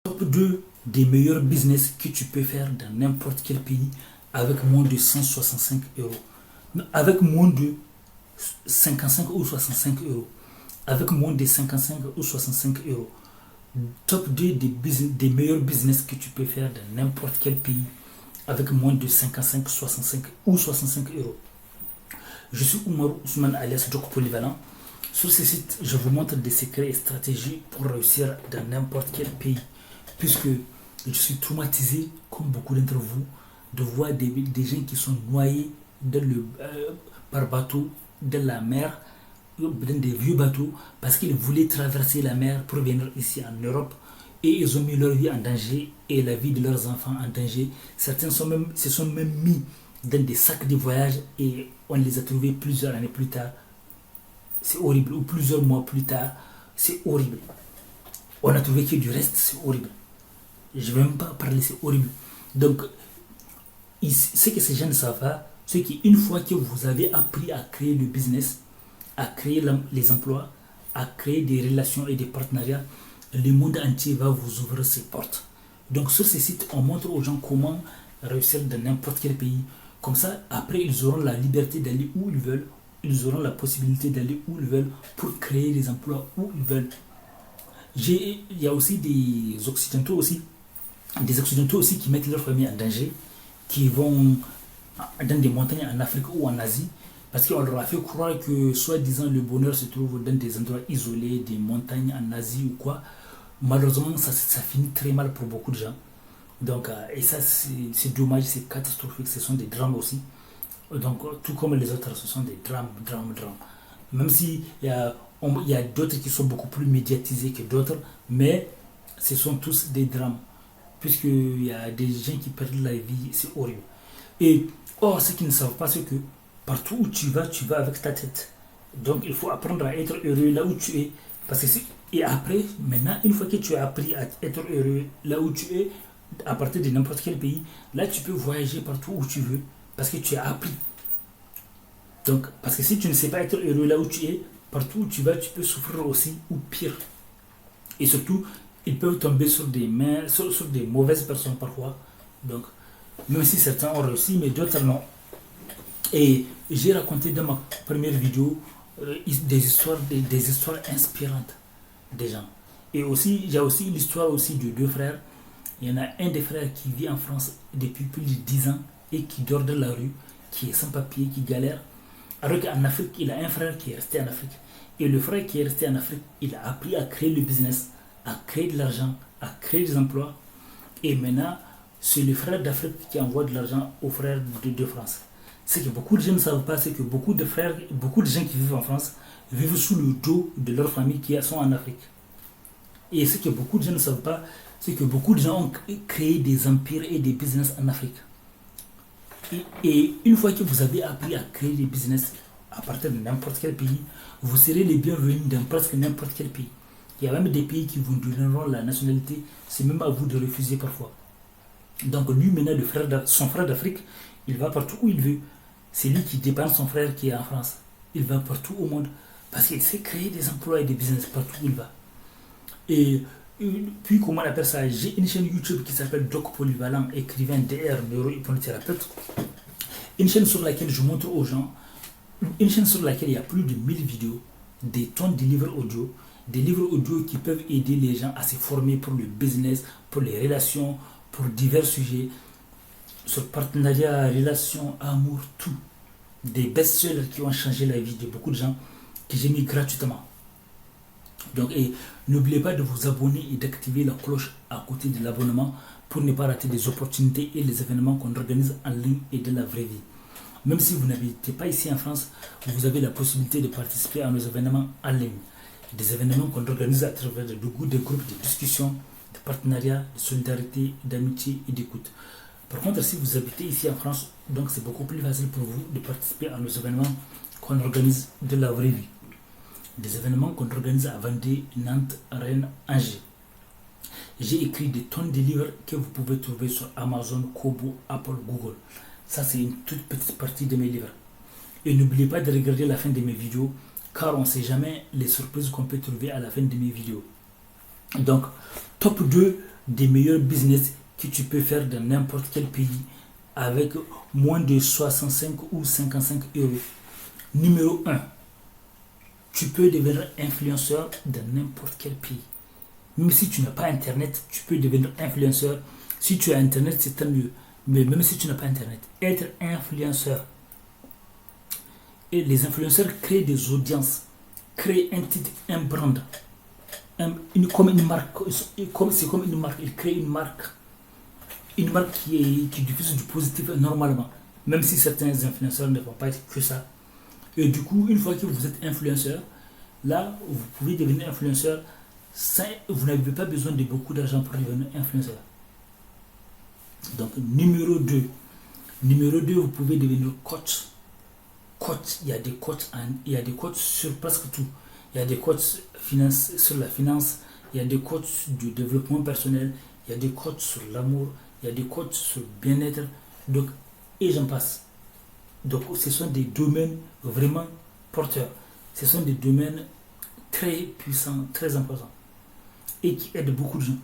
Top 2 des meilleurs business que tu peux faire dans n'importe quel pays avec moins de 165 euros. Avec moins de 55 ou 65 euros. Avec moins de 55 ou 65 euros. Top 2 des meilleurs business que tu peux faire dans n'importe quel pays avec moins de 55, 65 ou 65 euros. Je suis Oumar Ousmane alias Doc Polyvalent. Sur ce site, je vous montre des secrets et stratégies pour réussir dans n'importe quel pays. Puisque je suis traumatisé, comme beaucoup d'entre vous, de voir des gens qui sont noyés par bateau dans la mer, dans des vieux bateaux, parce qu'ils voulaient traverser la mer pour venir ici en Europe. Et ils ont mis leur vie en danger et la vie de leurs enfants en danger. Certains se sont même mis dans des sacs de voyage et on les a trouvés plusieurs années plus tard. C'est horrible. Ou plusieurs mois plus tard. C'est horrible. On a trouvé que du reste, c'est horrible. Je ne vais même pas parler, c'est horrible. Donc, ce que ces gens ne savent pas, c'est qu'une fois que vous avez appris à créer le business, à créer les emplois, à créer des relations et des partenariats, le monde entier va vous ouvrir ses portes. Donc sur ces sites, on montre aux gens comment réussir dans n'importe quel pays. Comme ça, après, ils auront la liberté d'aller où ils veulent. Ils auront la possibilité d'aller où ils veulent pour créer des emplois où ils veulent. Il y a aussi des Occidentaux aussi qui mettent leur famille en danger, qui vont dans des montagnes en Afrique ou en Asie, parce qu'on leur a fait croire que, soi-disant, le bonheur se trouve dans des endroits isolés, des montagnes en Asie ou quoi. Malheureusement, ça finit très mal pour beaucoup de gens. Donc, et ça, c'est dommage, c'est catastrophique, ce sont des drames aussi. Donc, tout comme les autres, ce sont des drames. Même s'il y a d'autres qui sont beaucoup plus médiatisés que d'autres, mais ce sont tous des drames. Puisqu'il y a des gens qui perdent la vie, c'est horrible. Et or, ce qu'ils ne savent pas, c'est que partout où tu vas avec ta tête. Donc, il faut apprendre à être heureux là où tu es. Parce que et après, maintenant, une fois que tu as appris à être heureux là où tu es, à partir de n'importe quel pays, là, tu peux voyager partout où tu veux. Parce que tu as appris. Donc, parce que si tu ne sais pas être heureux là où tu es, partout où tu vas, tu peux souffrir aussi, ou pire. Et surtout, ils peuvent tomber sur des mauvaises personnes parfois. Donc, même si certains ont réussi, mais d'autres non. Et j'ai raconté dans ma première vidéo des histoires inspirantes des gens. Et aussi, il y a aussi l'histoire aussi de deux frères. Il y en a un des frères qui vit en France depuis plus de 10 ans et qui dort dans la rue, qui est sans papier, qui galère. Alors qu'en Afrique, il a un frère qui est resté en Afrique. Et le frère qui est resté en Afrique, il a appris à créer le business, à créer de l'argent, à créer des emplois. Et maintenant, c'est le frère d'Afrique qui envoie de l'argent aux frères de France. Ce que beaucoup de gens ne savent pas, c'est que beaucoup de gens qui vivent en France vivent sous le dos de leurs familles qui sont en Afrique. Et ce que beaucoup de gens ne savent pas, c'est que beaucoup de gens ont créé des empires et des business en Afrique. Et une fois que vous avez appris à créer des business à partir de n'importe quel pays, vous serez les bienvenus dans presque n'importe quel pays. Il y a même des pays qui vous donneront la nationalité, c'est même à vous de refuser parfois. Donc lui maintenant, son frère d'Afrique, il va partout où il veut. C'est lui qui dépend de son frère qui est en France. Il va partout au monde parce qu'il sait créer des emplois et des business partout où il va. Et puis, comment on appelle ça, j'ai une chaîne YouTube qui s'appelle Doc Polyvalent, écrivain DR, neurohypnothérapeute. Une chaîne sur laquelle je montre aux gens, une chaîne sur laquelle il y a plus de 1000 vidéos, des tonnes de livres audio, des livres audio qui peuvent aider les gens à se former pour le business, pour les relations, pour divers sujets, sur partenariat, relations, amour, tout. Des best-sellers qui ont changé la vie de beaucoup de gens, que j'ai mis gratuitement. Donc, n'oubliez pas de vous abonner et d'activer la cloche à côté de l'abonnement pour ne pas rater des opportunités et les événements qu'on organise en ligne et de la vraie vie. Même si vous n'habitez pas ici en France, vous avez la possibilité de participer à nos événements en ligne. Des événements qu'on organise à travers des groupes de discussion, de partenariat, de solidarité, d'amitié et d'écoute. Par contre, si vous habitez ici en France, donc c'est beaucoup plus facile pour vous de participer à nos événements qu'on organise de la vraie vie. Des événements qu'on organise à Vendée, Nantes, Rennes, Angers. J'ai écrit des tonnes de livres que vous pouvez trouver sur Amazon, Kobo, Apple, Google. Ça, c'est une toute petite partie de mes livres. Et n'oubliez pas de regarder la fin de mes vidéos, car on ne sait jamais les surprises qu'on peut trouver à la fin de mes vidéos. Donc, top 2 des meilleurs business que tu peux faire dans n'importe quel pays avec moins de 65 ou 55 euros. Numéro 1, tu peux devenir influenceur dans n'importe quel pays. Même si tu n'as pas Internet, tu peux devenir influenceur. Si tu as Internet, c'est tant mieux. Mais même si tu n'as pas Internet, être influenceur. Et les influenceurs créent des audiences, créent un titre, un brand, comme une marque. C'est comme une marque. Ils créent une marque. Une marque qui diffuse du positif normalement. Même si certains influenceurs ne vont pas être que ça. Et du coup, une fois que vous êtes influenceur, là, vous pouvez devenir influenceur. Vous n'avez pas besoin de beaucoup d'argent pour devenir influenceur. Donc, numéro 2. Numéro 2, vous pouvez devenir coach. Coach, il y a des coachs sur presque tout. Il y a des coachs sur la finance, il y a des coachs du développement personnel, il y a des coachs sur l'amour, il y a des coachs sur le bien-être, donc, et j'en passe. Donc, ce sont des domaines vraiment porteurs. Ce sont des domaines très puissants, très importants, et qui aident beaucoup de gens.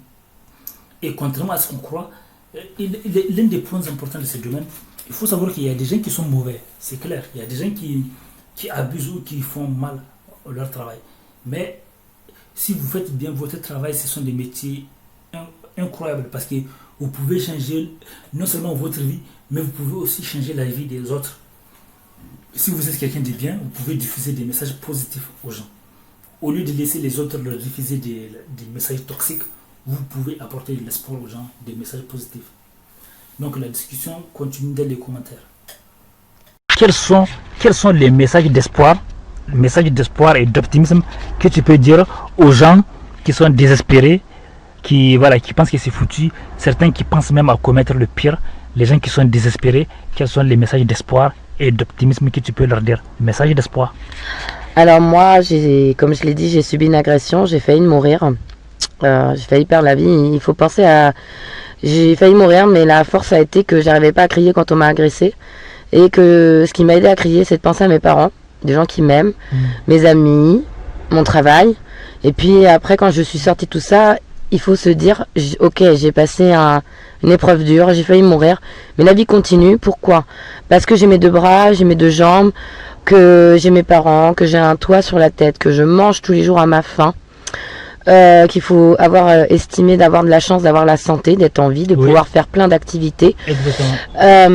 Et contrairement à ce qu'on croit, l'un des points importants de ces domaines, il faut savoir qu'il y a des gens qui sont mauvais, c'est clair. Il y a des gens qui abusent ou qui font mal leur travail. Mais si vous faites bien votre travail, ce sont des métiers incroyables parce que vous pouvez changer non seulement votre vie, mais vous pouvez aussi changer la vie des autres. Si vous êtes quelqu'un de bien, vous pouvez diffuser des messages positifs aux gens. Au lieu de laisser les autres leur diffuser des messages toxiques, vous pouvez apporter de l'espoir aux gens, des messages positifs. Donc la discussion continue dans les commentaires. Quels sont les messages d'espoir et d'optimisme que tu peux dire aux gens qui sont désespérés, qui pensent que c'est foutu, certains qui pensent même à commettre le pire, les gens qui sont désespérés, quels sont les messages d'espoir et d'optimisme que tu peux leur dire? Message d'espoir. Alors moi, comme je l'ai dit, j'ai subi une agression, j'ai failli mourir, j'ai failli perdre la vie. Il faut penser à... J'ai failli mourir, mais la force a été que j'arrivais pas à crier quand on m'a agressé. Et que ce qui m'a aidé à crier, c'est de penser à mes parents, des gens qui m'aiment, mes amis, mon travail. Et puis après, quand je suis sortie de tout ça, il faut se dire, ok, j'ai passé une épreuve dure, j'ai failli mourir, mais la vie continue. Pourquoi? Parce que j'ai mes deux bras, j'ai mes deux jambes, que j'ai mes parents, que j'ai un toit sur la tête, que je mange tous les jours à ma faim. Qu'il faut avoir estimé d'avoir de la chance, d'avoir la santé, d'être en vie, de pouvoir faire plein d'activités. Et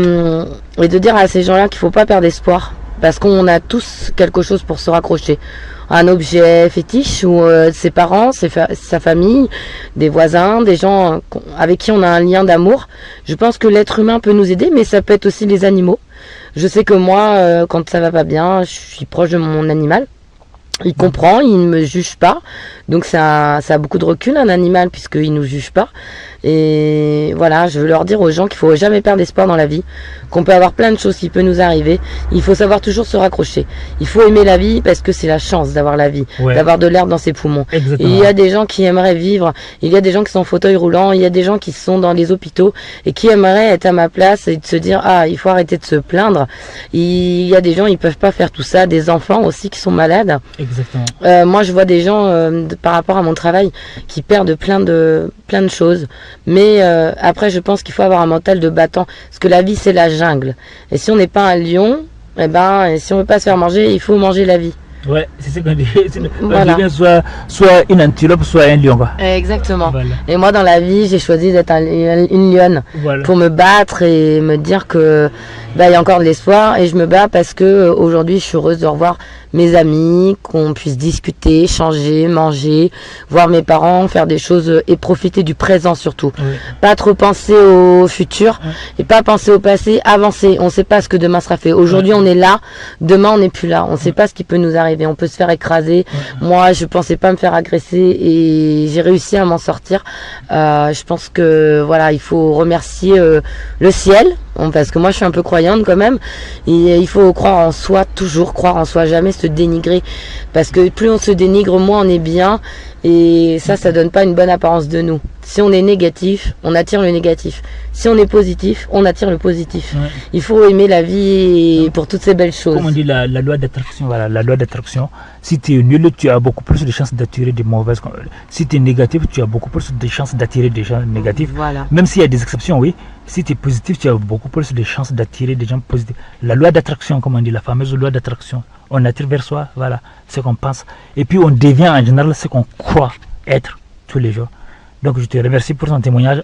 de dire à ces gens-là qu'il faut pas perdre espoir, parce qu'on a tous quelque chose pour se raccrocher. Un objet fétiche ou ses parents, sa famille, des voisins, des gens avec qui on a un lien d'amour. Je pense que l'être humain peut nous aider, mais ça peut être aussi les animaux. Je sais que moi, quand ça va pas bien, je suis proche de mon animal. Il comprend, il ne me juge pas. Donc ça a beaucoup de recul, un animal, puisqu'il ne nous juge pas. Et voilà, je veux leur dire aux gens qu'il ne faut jamais perdre espoir dans la vie, qu'on peut avoir plein de choses qui peuvent nous arriver. Il faut savoir toujours se raccrocher. Il faut aimer la vie parce que c'est la chance d'avoir la vie, d'avoir de l'air dans ses poumons. Et il y a des gens qui aimeraient vivre, il y a des gens qui sont en fauteuil roulant, il y a des gens qui sont dans les hôpitaux et qui aimeraient être à ma place et de se dire « Ah, il faut arrêter de se plaindre ». Il y a des gens, ils ne peuvent pas faire tout ça, des enfants aussi qui sont malades. Exactement. Moi, je vois des gens, par rapport à mon travail, qui perdent plein de choses. Mais après, je pense qu'il faut avoir un mental de battant. Parce que la vie, c'est la jungle. Et si on n'est pas un lion, et si on ne veut pas se faire manger, il faut manger la vie. Ouais, c'est ce qu'on dit. Voilà. Soit une antilope, soit un lion. Exactement. Voilà. Et moi, dans la vie, j'ai choisi d'être une lionne. Voilà. Pour me battre et me dire que il y a encore de l'espoir. Et je me bats parce que aujourd'hui, je suis heureuse de revoir mes amis, qu'on puisse discuter, changer, manger, voir mes parents, faire des choses et profiter du présent surtout. Oui. Pas trop penser au futur et pas penser au passé, avancer. On ne sait pas ce que demain sera fait. Aujourd'hui, on est là, demain, on n'est plus là. On ne sait pas ce qui peut nous arriver. On peut se faire écraser. Moi, je pensais pas me faire agresser et j'ai réussi à m'en sortir. Je pense que voilà, il faut remercier le ciel. Parce que moi je suis un peu croyante quand même, et il faut croire en soi, toujours croire en soi, jamais se dénigrer, parce que plus on se dénigre, moins on est bien, Et ça donne pas une bonne apparence de nous. Si on est négatif, on attire le négatif. Si on est positif, on attire le positif. Ouais. Il faut aimer la vie pour toutes ces belles choses. Comme on dit la loi d'attraction, voilà, la loi d'attraction. Si tu es nul, tu as beaucoup plus de chances d'attirer des mauvaises. Si tu es négatif, tu as beaucoup plus de chances d'attirer des gens négatifs. Voilà. Même s'il y a des exceptions, oui. Si tu es positif, tu as beaucoup plus de chances d'attirer des gens positifs. La loi d'attraction, comme on dit, la fameuse loi d'attraction. On attire vers soi, voilà, ce qu'on pense. Et puis on devient en général ce qu'on croit être tous les jours. Donc je te remercie pour ton témoignage.